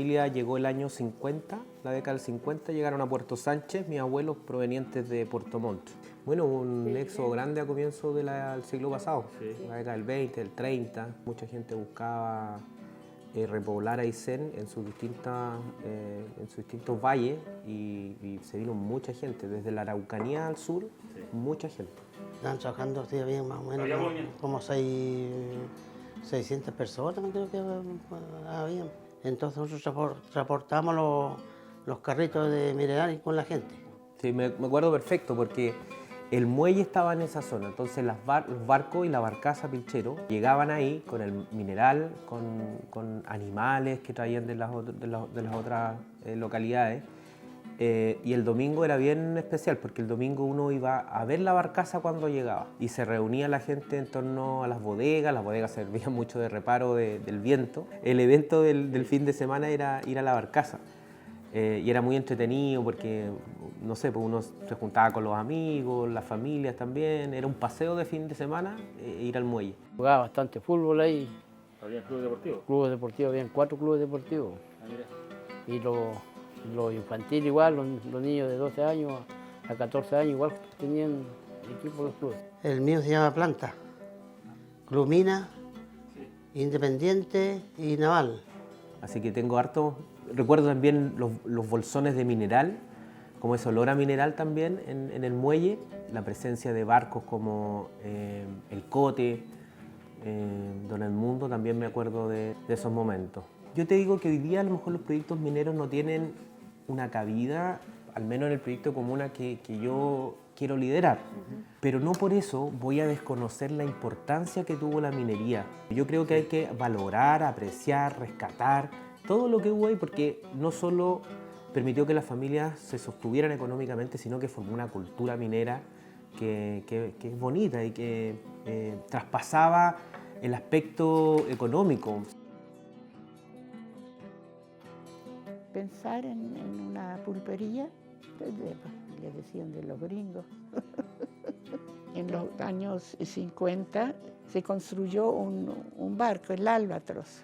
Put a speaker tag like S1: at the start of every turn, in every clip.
S1: familia llegó el año 50, la década del 50, llegaron a Puerto Sánchez, mis abuelos provenientes de Puerto Montt. Bueno, un éxodo grande a comienzos del siglo pasado, la década del 20, del 30. Mucha gente buscaba repoblar Aysén en sus distintos valles y se vino mucha gente, desde la Araucanía al sur, mucha gente.
S2: Están trabajando bien, más o menos como 600 personas, creo que había. Entonces nosotros transportamos los carritos de mineral con la gente.
S1: Sí, me acuerdo perfecto porque el muelle estaba en esa zona, entonces los barcos y la barcaza Pilchero llegaban ahí con el mineral, con animales que traían de las otras localidades. Y el domingo era bien especial porque el domingo uno iba a ver la barcaza cuando llegaba y se reunía la gente en torno a las bodegas servían mucho de reparo del viento. El evento del fin de semana era ir a la barcaza y era muy entretenido porque, no sé, pues uno se juntaba con los amigos, las familias también, era un paseo de fin de semana ir al muelle.
S3: Jugaba bastante fútbol ahí.
S4: ¿Había clubes deportivos?
S3: Clubes deportivos, habían 4 clubes deportivos. Y los infantiles igual, los niños de 12 años a 14 años igual tenían equipos los clubes.
S2: El mío se llama Planta, Club Mina, Independiente y Naval.
S1: Así que tengo harto, recuerdo también los bolsones de mineral, como ese olor a mineral también en el muelle, la presencia de barcos como el Cote, Don Edmundo, también me acuerdo de esos momentos. Yo te digo que hoy día a lo mejor los proyectos mineros no tienen una cabida, al menos en el proyecto Comuna que yo quiero liderar, pero no por eso voy a desconocer la importancia que tuvo la minería. Yo creo que hay que valorar, apreciar, rescatar todo lo que hubo ahí, porque no solo permitió que las familias se sostuvieran económicamente, sino que formó una cultura minera que es bonita y que traspasaba el aspecto económico.
S5: Pensar en una pulpería, le decían de los gringos. En los años 50 se construyó un barco, el Albatros,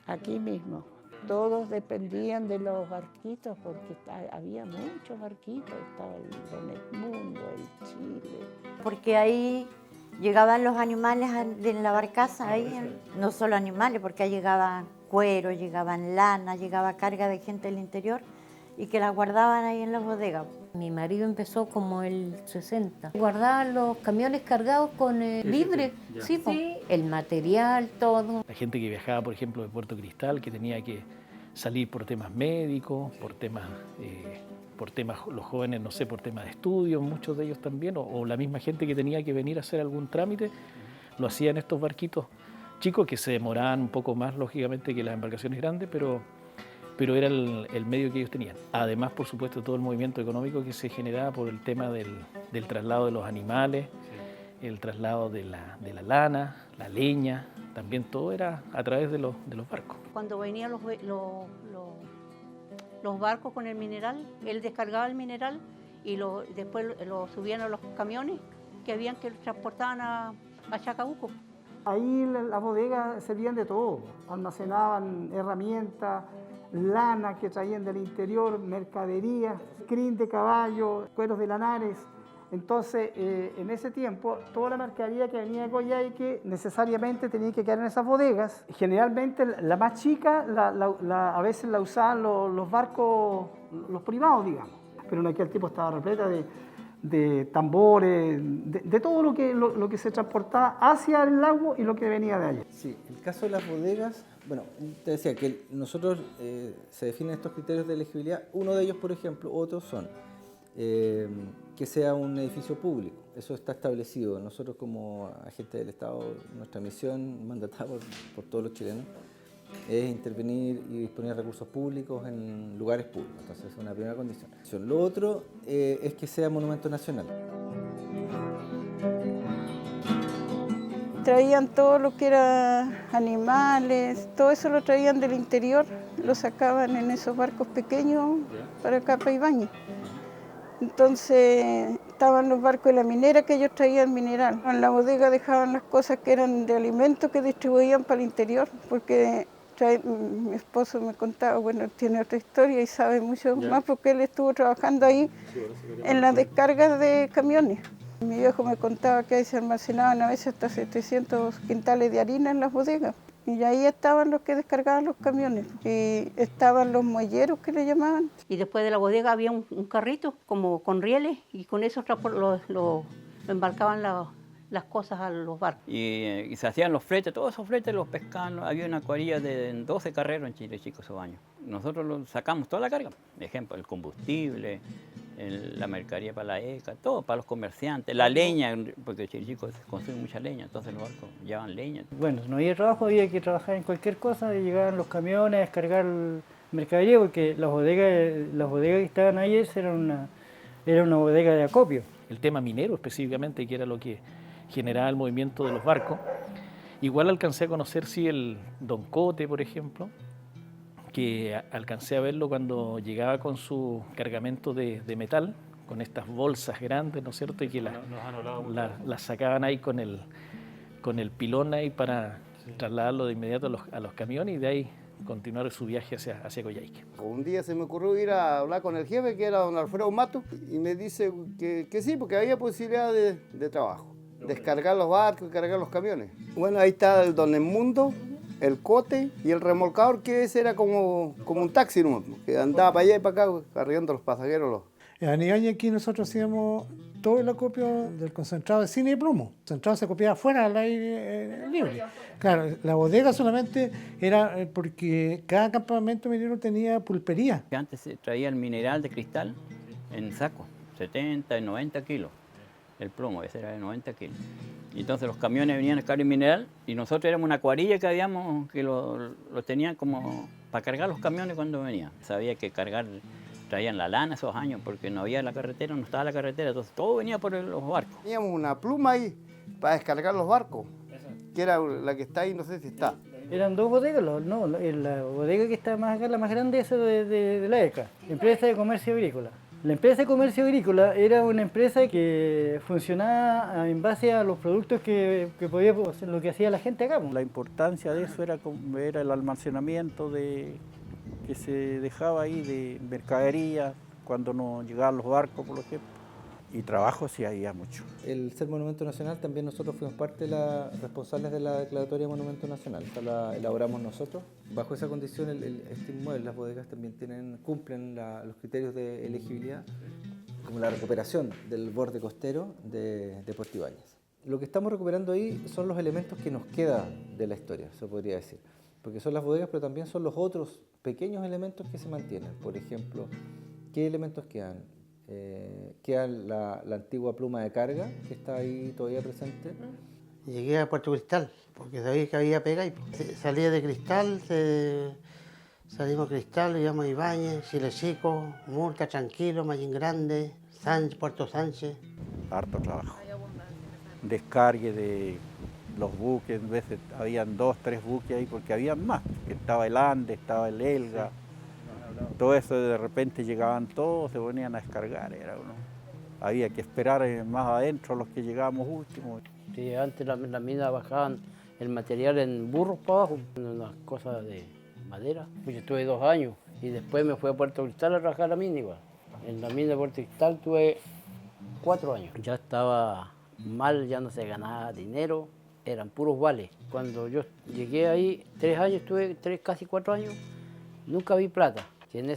S5: aquí mismo. Todos dependían de los barquitos porque había muchos barquitos, estaba el Don Edmundo, el Chile.
S6: Porque ahí llegaban los animales de la barcaza, ahí, no solo animales, porque ahí llegaban cuero, llegaban lana, llegaba carga de gente del interior y que la guardaban ahí en las bodegas.
S7: Mi marido empezó como el 60. Guardaban los camiones cargados con víveres, sí, el material, todo.
S4: La gente que viajaba, por ejemplo, de Puerto Cristal, que tenía que salir por temas médicos, por temas, los jóvenes, no sé, por temas de estudio, muchos de ellos también, o la misma gente que tenía que venir a hacer algún trámite, lo hacía en estos barquitos chicos que se demoraban un poco más, lógicamente, que las embarcaciones grandes, pero era el medio que ellos tenían. Además, por supuesto, todo el movimiento económico que se generaba por el tema del traslado de los animales, el traslado de la lana, la leña, también todo era a través de los barcos.
S8: Cuando venían los barcos con el mineral, él descargaba el mineral y después lo subían a los camiones que transportaban a Chacabuco.
S9: Ahí las bodegas servían de todo, almacenaban herramientas, lana que traían del interior, mercadería, crin de caballo, cueros de lanares. Entonces, en ese tiempo, toda la mercadería que venía de Coyhaique necesariamente tenía que quedar en esas bodegas. Generalmente, la más chica, a veces la usaban los barcos, los privados, digamos. Pero en aquel tiempo estaba repleta de tambores, de todo lo que se transportaba hacia el lago y lo que venía de allá.
S10: Sí, el caso de las bodegas, bueno, te decía que nosotros se definen estos criterios de elegibilidad. Uno de ellos, por ejemplo, otros son que sea un edificio público. Eso está establecido. Nosotros como agentes del Estado, nuestra misión mandatada por todos los chilenos es intervenir y disponer de recursos públicos en lugares públicos. Entonces es una primera condición. Lo otro es que sea monumento nacional.
S5: Traían todo lo que era animales, todo eso lo traían del interior, lo sacaban en esos barcos pequeños para acá, para Ibáñez. Entonces estaban los barcos de la minera que ellos traían mineral. En la bodega dejaban las cosas que eran de alimentos que distribuían para el interior, porque Mi esposo me contaba, bueno, tiene otra historia y sabe mucho más porque él estuvo trabajando ahí en las descargas de camiones. Mi viejo me contaba que ahí se almacenaban a veces hasta 700 quintales de harina en las bodegas. Y ahí estaban los que descargaban los camiones. Y estaban los muelleros que le llamaban.
S8: Y después de la bodega había un carrito como con rieles y con eso lo embarcaban las cosas a los barcos.
S11: Y se hacían los fletes, todos esos fletes los pescaban. Había una cuadrilla de 12 carreros en Chile Chico esos años. Nosotros sacamos toda la carga. Por ejemplo, el combustible, la mercadería para la ECA, todo para los comerciantes, la leña, porque Chile Chico consume mucha leña, entonces los barcos llevaban leña.
S12: Bueno, no había trabajo, había que trabajar en cualquier cosa, y llegaban los camiones a descargar mercadería, porque las bodegas que estaban ahí era una bodega de acopio.
S4: El tema minero específicamente, que era lo que generaba el movimiento de los barcos. Igual alcancé a conocer, sí, el Don Cote, por ejemplo, que alcancé a verlo cuando llegaba con su cargamento de metal, con estas bolsas grandes, ¿no es cierto? Y que las sacaban ahí con el pilón ahí para trasladarlo de inmediato a los camiones y de ahí continuar su viaje hacia Coyhaique.
S13: Un día se me ocurrió ir a hablar con el jefe, que era don Alfredo Mato, y me dice que sí, porque había posibilidad de trabajo. Descargar los barcos y cargar los camiones. Bueno, ahí está el don Edmundo, el Cote y el remolcador, que ese era como un taxi, ¿no? Que andaba para allá y para acá cargando a los pasajeros.
S14: En Anigaña aquí nosotros hacíamos todo el acopio del concentrado de cine y plomo. El concentrado se copiaba fuera al aire libre. Claro, la bodega solamente era porque cada campamento minero tenía pulpería.
S11: Antes se traía el mineral de cristal en saco, 70 y 90 kilos. El plomo, ese era de 90 kilos. Y entonces los camiones venían a cargar el mineral y nosotros éramos una cuadrilla que lo tenían como para cargar los camiones cuando venían. Sabía que traían la lana esos años porque no había la carretera, no estaba la carretera, entonces todo venía por los barcos.
S13: Teníamos una pluma ahí para descargar los barcos, que era la que está ahí, no sé si está.
S12: Eran dos bodegas, no, la bodega que está más acá, la más grande, esa de la ECA, Empresa de Comercio Agrícola. La empresa de comercio agrícola era una empresa que funcionaba en base a los productos que podía, lo que hacía la gente acá.
S15: La importancia de eso era el almacenamiento que se dejaba ahí de mercadería cuando no llegaban los barcos, por ejemplo. Y trabajo sí había mucho.
S10: El ser monumento nacional, también nosotros fuimos parte de las responsables de la declaratoria de monumento nacional. Esta la elaboramos nosotros. Bajo esa condición, este inmueble, las bodegas también cumplen los criterios de elegibilidad, como la recuperación del borde costero de Puerto Ibáñez. Lo que estamos recuperando ahí son los elementos que nos quedan de la historia, se podría decir. Porque son las bodegas, pero también son los otros pequeños elementos que se mantienen. Por ejemplo, ¿qué elementos quedan? Queda la antigua pluma de carga, que está ahí todavía presente.
S2: Llegué a Puerto Cristal, porque sabía que había pega y salía de Cristal, salimos a Cristal, íbamos a Ibáñez, Chile Chico, Murta, Tranquilo, Mallín Grande, Puerto Sánchez.
S15: Harto trabajo. Descargue de los buques, a veces habían 2, 3 buques ahí porque habían más, que estaba el Ande, estaba el Elga. Todo eso de repente llegaban todos, se ponían a descargar, había que esperar más adentro a los que llegábamos últimos.
S3: Sí, antes las minas bajaban el material en burros para abajo, unas cosas de madera. Pues yo estuve 2 años y después me fui a Puerto Cristal a trabajar la mina igual. En la mina de Puerto Cristal tuve 4 años. Ya estaba mal, ya no se ganaba dinero, eran puros vales. Cuando yo llegué ahí, 3 años, estuve casi 4 años, nunca vi plata. En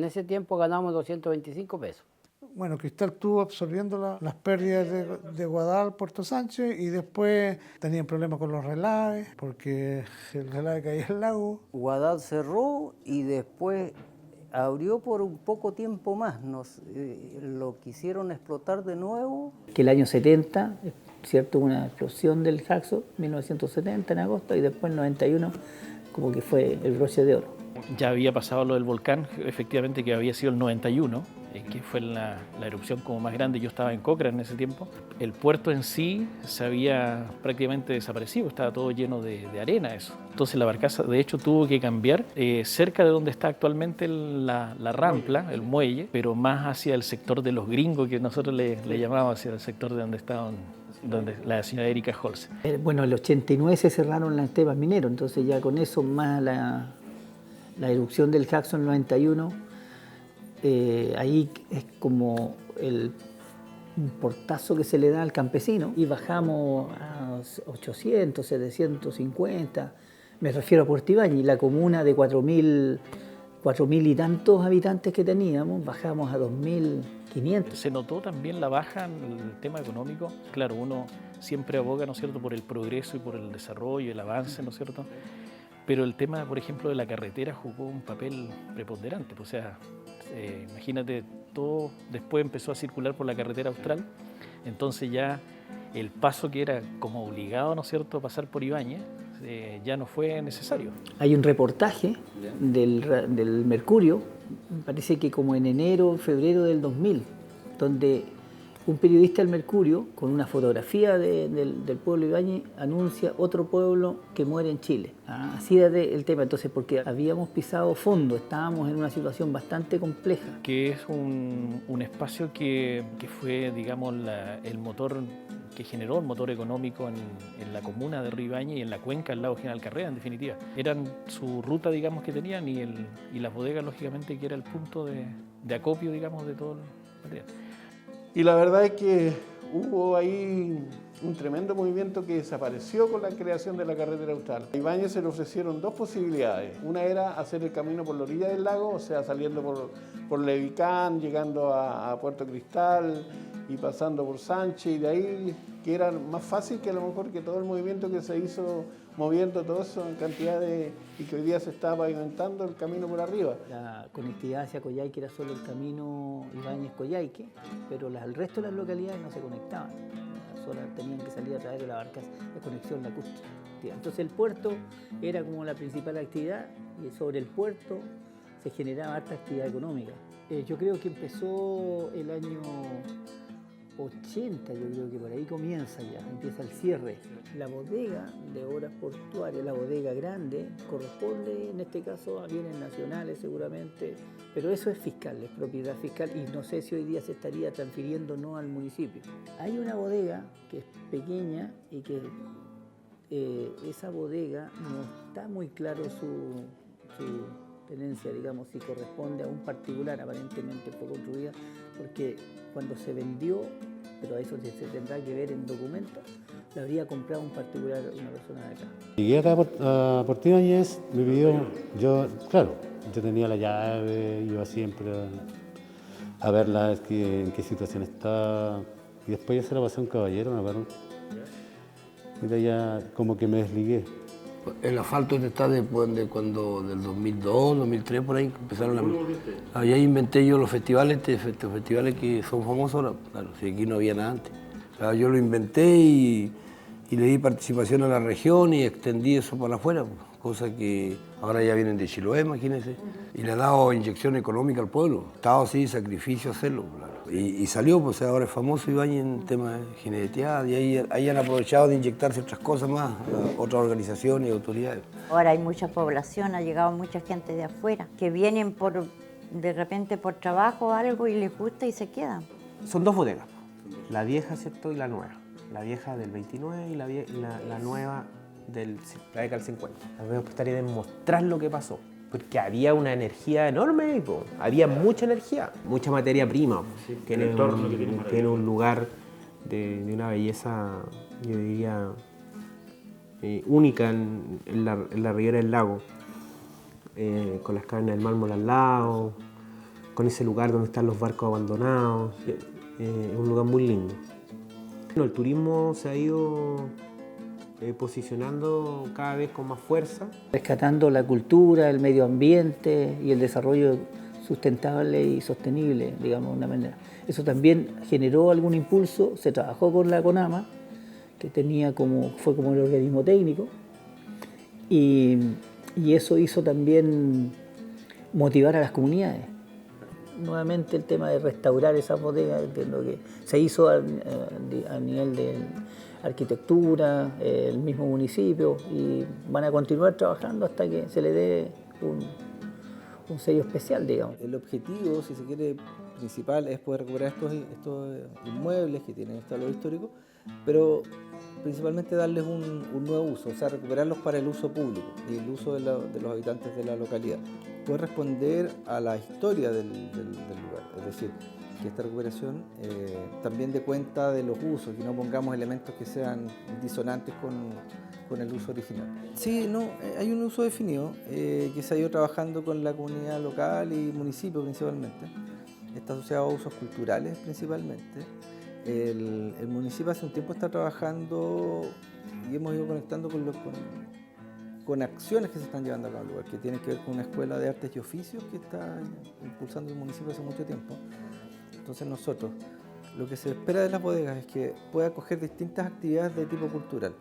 S3: ese tiempo ganamos 225 pesos.
S14: Bueno, Cristal estuvo absorbiendo las pérdidas de Guadal, Puerto Sánchez, y después tenían problemas con los relaves, porque el relave caía al lago.
S16: Guadal cerró y después abrió por un poco tiempo más. Lo quisieron explotar de nuevo.
S17: Que el año 70, ¿cierto? Una explosión del Saxo, 1970 en agosto, y después en 91 como que fue el broche de oro.
S4: Ya había pasado lo del volcán, efectivamente, que había sido el 91, que fue la erupción como más grande. Yo estaba en Cochrane en ese tiempo. El puerto en sí se había prácticamente desaparecido, estaba todo lleno de arena eso. Entonces la barcaza de hecho tuvo que cambiar cerca de donde está actualmente la rampla, el muelle, pero más hacia el sector de los gringos, que nosotros le llamábamos, hacia el sector de donde estaban donde la señora Erika Holz.
S17: Bueno, el 89 se cerraron las temas mineros, entonces ya con eso más la erupción del Jackson 91, ahí es como un portazo que se le da al campesino y bajamos a 800, 750, me refiero a Puerto Ibáñez, la comuna de 4.000 y tantos habitantes que teníamos, bajamos a 2.500.
S4: Se notó también la baja en el tema económico. Claro, uno siempre aboga, ¿no es cierto?, por el progreso y por el desarrollo, el avance, ¿no es cierto? Pero el tema, por ejemplo, de la carretera jugó un papel preponderante. O sea, imagínate, todo después empezó a circular por la carretera austral, entonces ya el paso que era como obligado, ¿no es cierto?, a pasar por Ibáñez, ya no fue necesario.
S17: Hay un reportaje del Mercurio, me parece que como en enero, febrero del 2000, donde un periodista del Mercurio, con una fotografía del pueblo Ibáñez, anuncia otro pueblo que muere en Chile. Así era el tema, entonces, porque habíamos pisado fondo, estábamos en una situación bastante compleja.
S4: Que es un espacio que fue, digamos, el motor que generó el motor económico en la comuna de Río Ibáñez y en la cuenca del lago General Carrera, en definitiva. Eran su ruta, digamos, que tenían y las bodegas, lógicamente, que era el punto de acopio, digamos, de todo el material.
S18: Y la verdad es que hubo ahí un tremendo movimiento que desapareció con la creación de la carretera austral. A Ibáñez se le ofrecieron dos posibilidades. Una era hacer el camino por la orilla del lago, o sea, saliendo por Levicán, llegando a Puerto Cristal y pasando por Sánchez, y de ahí que era más fácil que a lo mejor que todo el movimiento que se hizo moviendo todo eso en cantidad y que hoy día se está pavimentando el camino por arriba.
S17: La conectividad hacia Coyhaique era solo el camino Ibáñez-Coyhaique, pero el resto de las localidades no se conectaban, solo tenían que salir a través de la barcaza de conexión lacustre. Entonces el puerto era como la principal actividad y sobre el puerto se generaba harta actividad económica. Yo creo que empezó el año 80, yo creo que por ahí empieza el cierre. La bodega de obras portuarias, la bodega grande, corresponde en este caso a bienes nacionales seguramente, pero eso es fiscal, es propiedad fiscal y no sé si hoy día se estaría transfiriendo o no al municipio. Hay una bodega que es pequeña y que esa bodega no está muy claro su tenencia, digamos, si corresponde a un particular, aparentemente fue construida porque cuando se vendió, pero eso se tendrá que ver en documentos, la habría comprado un particular, una persona de acá.
S19: Llegué acá a Puerto Ibáñez, me pidió, yo tenía la llave, iba siempre a verla, en qué situación está, y después ya se la pasé a un caballero, me acuerdo. Y de allá como que me desligué.
S20: El asfalto está después de cuando, del 2002, 2003, por ahí empezaron ahí inventé yo los festivales, festivales que son famosos ahora. Claro, si aquí no había nada antes. Claro, yo lo inventé y le di participación a la región y extendí eso para afuera, cosa que ahora ya vienen de Chiloé, imagínense. Y le ha dado inyección económica al pueblo. Estado así, sacrificio hacerlo. Claro. Y salió, pues ahora es famoso Ibáñez en temas de jineteada y ahí han aprovechado de inyectarse otras cosas más, otras organizaciones y autoridades.
S6: Ahora hay mucha población, ha llegado mucha gente de afuera, que vienen de repente por trabajo o algo y les gusta y se quedan.
S1: Son dos bodegas, la vieja, ¿cierto?, y la nueva. La vieja del 29 y la nueva de la década del 50. Me gustaría demostrar lo que pasó, porque había una energía enorme ahí, había mucha energía, mucha materia prima, que tiene un lugar de una belleza, yo diría, única en la ribera del lago, con las cavernas del mármol al lado, con ese lugar donde están los barcos abandonados, es un lugar muy lindo. El turismo se ha ido posicionando cada vez con más fuerza.
S17: Rescatando la cultura, el medio ambiente y el desarrollo sustentable y sostenible, digamos de una manera. Eso también generó algún impulso, se trabajó con la CONAMA, que fue como el organismo técnico, y eso hizo también motivar a las comunidades. Nuevamente el tema de restaurar esas bodegas, entiendo que se hizo a nivel de arquitectura, el mismo municipio, y van a continuar trabajando hasta que se le dé un sello especial, digamos.
S10: El objetivo, si se quiere, principal es poder recuperar estos inmuebles que tienen este valor histórico pero principalmente darles un nuevo uso, o sea, recuperarlos para el uso público y el uso de los habitantes de la localidad. Poder responder a la historia del lugar, es decir, que esta recuperación también dé cuenta de los usos, que no pongamos elementos que sean disonantes con el uso original. Sí, no, hay un uso definido que se ha ido trabajando con la comunidad local y municipio principalmente. Está asociado a usos culturales principalmente. El municipio hace un tiempo está trabajando y hemos ido conectando con acciones que se están llevando a cabo en el lugar, que tienen que ver con una escuela de artes y oficios que está impulsando el municipio hace mucho tiempo. Entonces nosotros, lo que se espera de las bodegas es que pueda acoger distintas actividades de tipo cultural.